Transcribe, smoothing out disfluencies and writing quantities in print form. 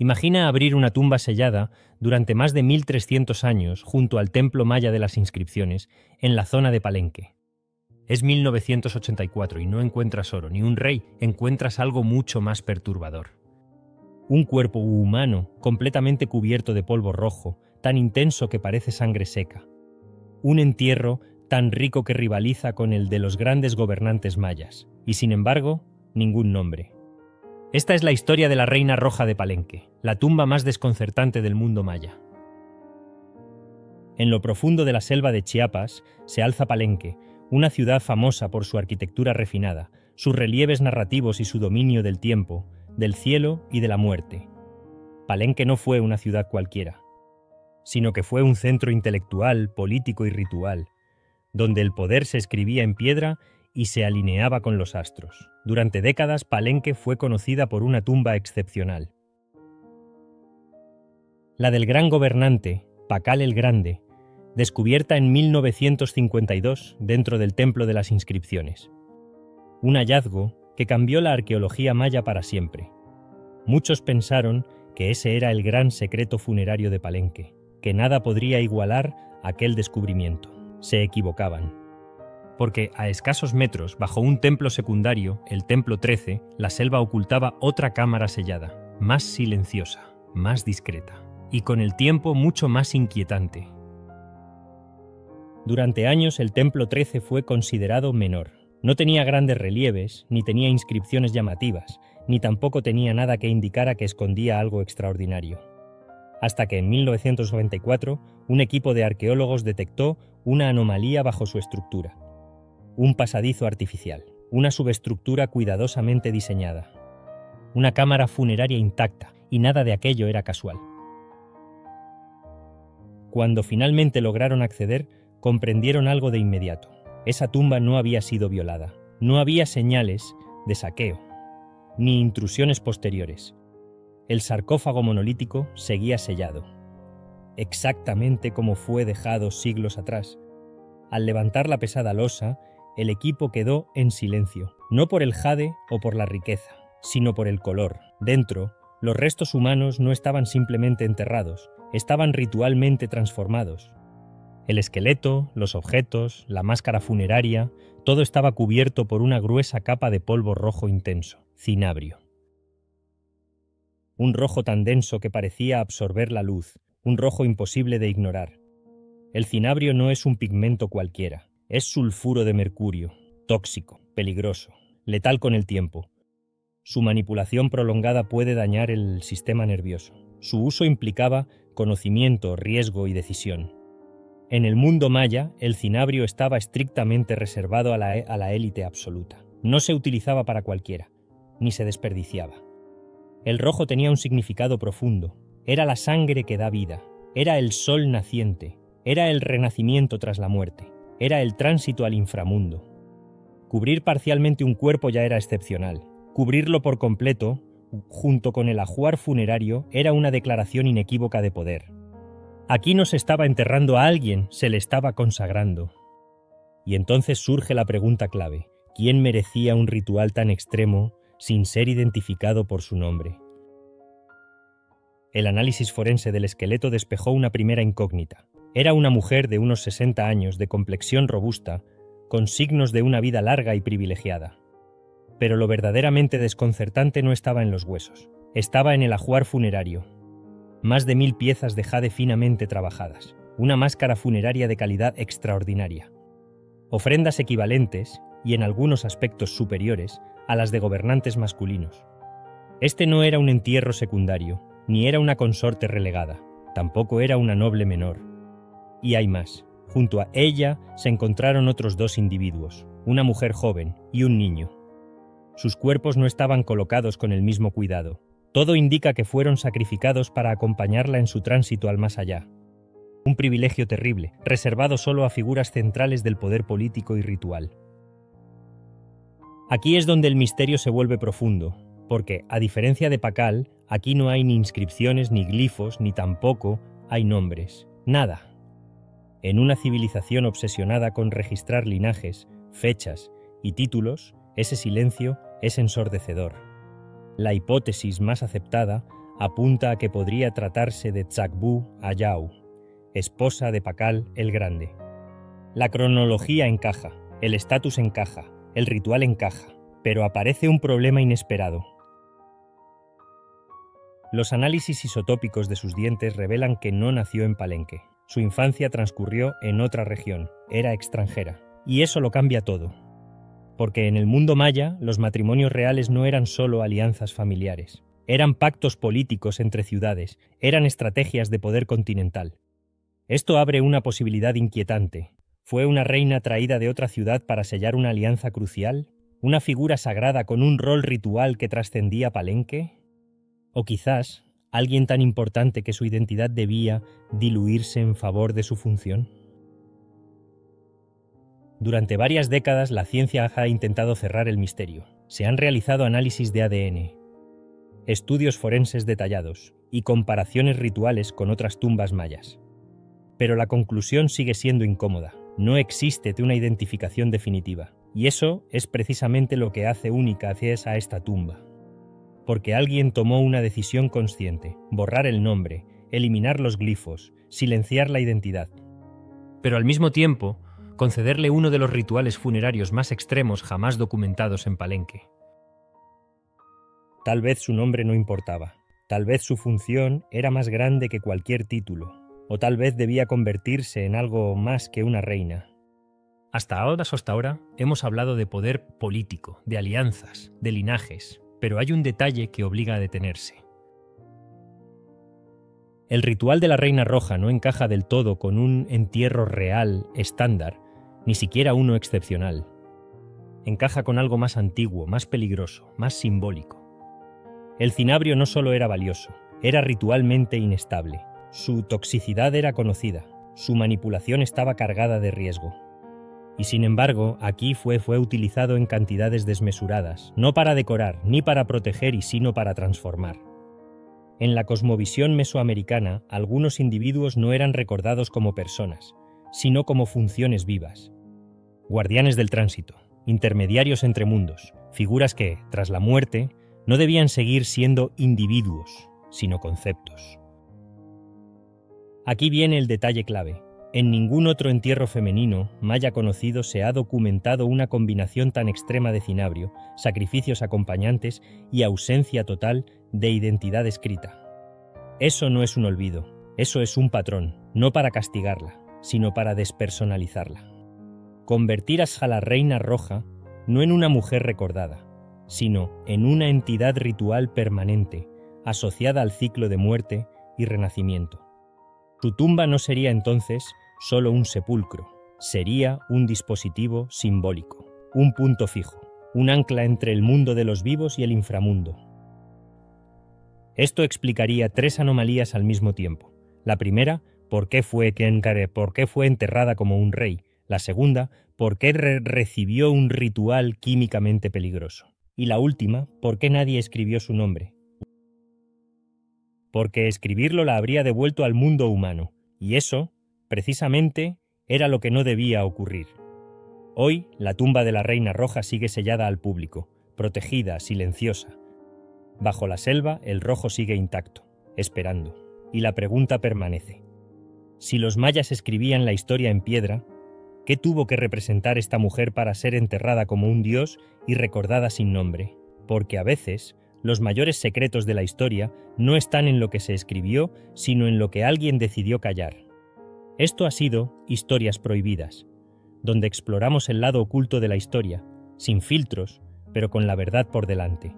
Imagina abrir una tumba sellada durante más de 1300 años junto al templo maya de las inscripciones, en la zona de Palenque. Es 1984 y no encuentras oro ni un rey, encuentras algo mucho más perturbador. Un cuerpo humano completamente cubierto de polvo rojo, tan intenso que parece sangre seca. Un entierro tan rico que rivaliza con el de los grandes gobernantes mayas, y sin embargo, ningún nombre. Esta es la historia de la Reina Roja de Palenque, la tumba más desconcertante del mundo maya. En lo profundo de la selva de Chiapas se alza Palenque, una ciudad famosa por su arquitectura refinada, sus relieves narrativos y su dominio del tiempo, del cielo y de la muerte. Palenque no fue una ciudad cualquiera, sino que fue un centro intelectual, político y ritual, donde el poder se escribía en piedra y se alineaba con los astros. Durante décadas, Palenque fue conocida por una tumba excepcional. La del gran gobernante, Pakal el Grande, descubierta en 1952 dentro del Templo de las Inscripciones. Un hallazgo que cambió la arqueología maya para siempre. Muchos pensaron que ese era el gran secreto funerario de Palenque, que nada podría igualar aquel descubrimiento. Se equivocaban. Porque a escasos metros, bajo un templo secundario, el Templo 13, la selva ocultaba otra cámara sellada, más silenciosa, más discreta, y con el tiempo mucho más inquietante. Durante años el Templo 13 fue considerado menor. No tenía grandes relieves, ni tenía inscripciones llamativas, ni tampoco tenía nada que indicara que escondía algo extraordinario. Hasta que en 1994 un equipo de arqueólogos detectó una anomalía bajo su estructura. Un pasadizo artificial, una subestructura cuidadosamente diseñada, una cámara funeraria intacta, y nada de aquello era casual. Cuando finalmente lograron acceder, comprendieron algo de inmediato. Esa tumba no había sido violada, no había señales de saqueo, ni intrusiones posteriores. El sarcófago monolítico seguía sellado, exactamente como fue dejado siglos atrás. Al levantar la pesada losa, el equipo quedó en silencio, no por el jade o por la riqueza, sino por el color. Dentro, los restos humanos no estaban simplemente enterrados, estaban ritualmente transformados. El esqueleto, los objetos, la máscara funeraria, todo estaba cubierto por una gruesa capa de polvo rojo intenso, cinabrio. Un rojo tan denso que parecía absorber la luz, un rojo imposible de ignorar. El cinabrio no es un pigmento cualquiera. Es sulfuro de mercurio, tóxico, peligroso, letal con el tiempo. Su manipulación prolongada puede dañar el sistema nervioso. Su uso implicaba conocimiento, riesgo y decisión. En el mundo maya, el cinabrio estaba estrictamente reservado a la élite absoluta. No se utilizaba para cualquiera, ni se desperdiciaba. El rojo tenía un significado profundo. Era la sangre que da vida, era el sol naciente, era el renacimiento tras la muerte. Era el tránsito al inframundo. Cubrir parcialmente un cuerpo ya era excepcional. Cubrirlo por completo, junto con el ajuar funerario, era una declaración inequívoca de poder. Aquí no se estaba enterrando a alguien, se le estaba consagrando. Y entonces surge la pregunta clave: ¿quién merecía un ritual tan extremo sin ser identificado por su nombre? El análisis forense del esqueleto despejó una primera incógnita. Era una mujer de unos 60 años, de complexión robusta, con signos de una vida larga y privilegiada. Pero lo verdaderamente desconcertante no estaba en los huesos, estaba en el ajuar funerario. Más de 1000 piezas de jade finamente trabajadas, una máscara funeraria de calidad extraordinaria. Ofrendas equivalentes, y en algunos aspectos superiores, a las de gobernantes masculinos. Este no era un entierro secundario, ni era una consorte relegada, tampoco era una noble menor. Y hay más. Junto a ella se encontraron otros 2 individuos, una mujer joven y un niño. Sus cuerpos no estaban colocados con el mismo cuidado. Todo indica que fueron sacrificados para acompañarla en su tránsito al más allá. Un privilegio terrible, reservado solo a figuras centrales del poder político y ritual. Aquí es donde el misterio se vuelve profundo, porque, a diferencia de Pakal, aquí no hay ni inscripciones, ni glifos, ni tampoco hay nombres. Nada. En una civilización obsesionada con registrar linajes, fechas y títulos, ese silencio es ensordecedor. La hipótesis más aceptada apunta a que podría tratarse de Tsagbu Ayau, esposa de Pakal el Grande. La cronología encaja, el estatus encaja, el ritual encaja, pero aparece un problema inesperado. Los análisis isotópicos de sus dientes revelan que no nació en Palenque. Su infancia transcurrió en otra región, era extranjera. Y eso lo cambia todo. Porque en el mundo maya, los matrimonios reales no eran solo alianzas familiares. Eran pactos políticos entre ciudades, eran estrategias de poder continental. Esto abre una posibilidad inquietante. ¿Fue una reina traída de otra ciudad para sellar una alianza crucial? ¿Una figura sagrada con un rol ritual que trascendía Palenque? O quizás, alguien tan importante que su identidad debía diluirse en favor de su función. Durante varias décadas la ciencia ha intentado cerrar el misterio. Se han realizado análisis de ADN, estudios forenses detallados y comparaciones rituales con otras tumbas mayas. Pero la conclusión sigue siendo incómoda. No existe una identificación definitiva. Y eso es precisamente lo que hace única a esta tumba. Porque alguien tomó una decisión consciente: borrar el nombre, eliminar los glifos, silenciar la identidad. Pero al mismo tiempo, concederle uno de los rituales funerarios más extremos jamás documentados en Palenque. Tal vez su nombre no importaba, tal vez su función era más grande que cualquier título, o tal vez debía convertirse en algo más que una reina. Hasta ahora hemos hablado de poder político, de alianzas, de linajes, pero hay un detalle que obliga a detenerse. El ritual de la Reina Roja no encaja del todo con un entierro real, estándar, ni siquiera uno excepcional. Encaja con algo más antiguo, más peligroso, más simbólico. El cinabrio no solo era valioso, era ritualmente inestable. Su toxicidad era conocida, su manipulación estaba cargada de riesgo. Y sin embargo, aquí fue utilizado en cantidades desmesuradas, no para decorar, ni para proteger, sino para transformar. En la cosmovisión mesoamericana, algunos individuos no eran recordados como personas, sino como funciones vivas. Guardianes del tránsito, intermediarios entre mundos, figuras que, tras la muerte, no debían seguir siendo individuos, sino conceptos. Aquí viene el detalle clave. En ningún otro entierro femenino maya conocido se ha documentado una combinación tan extrema de cinabrio, sacrificios acompañantes y ausencia total de identidad escrita. Eso no es un olvido, eso es un patrón, no para castigarla, sino para despersonalizarla. Convertir a la Reina Roja no en una mujer recordada, sino en una entidad ritual permanente, asociada al ciclo de muerte y renacimiento. Su tumba no sería entonces solo un sepulcro, sería un dispositivo simbólico, un punto fijo, un ancla entre el mundo de los vivos y el inframundo. Esto explicaría tres anomalías al mismo tiempo. La primera, ¿por qué fue enterrada como un rey? La segunda, ¿por qué recibió un ritual químicamente peligroso? Y la última, ¿por qué nadie escribió su nombre? Porque escribirlo la habría devuelto al mundo humano, y eso, precisamente, era lo que no debía ocurrir. Hoy, la tumba de la Reina Roja sigue sellada al público, protegida, silenciosa. Bajo la selva, el rojo sigue intacto, esperando, y la pregunta permanece. Si los mayas escribían la historia en piedra, ¿qué tuvo que representar esta mujer para ser enterrada como un dios y recordada sin nombre? Porque a veces, los mayores secretos de la historia no están en lo que se escribió, sino en lo que alguien decidió callar. Esto ha sido Historias Prohibidas, donde exploramos el lado oculto de la historia, sin filtros, pero con la verdad por delante.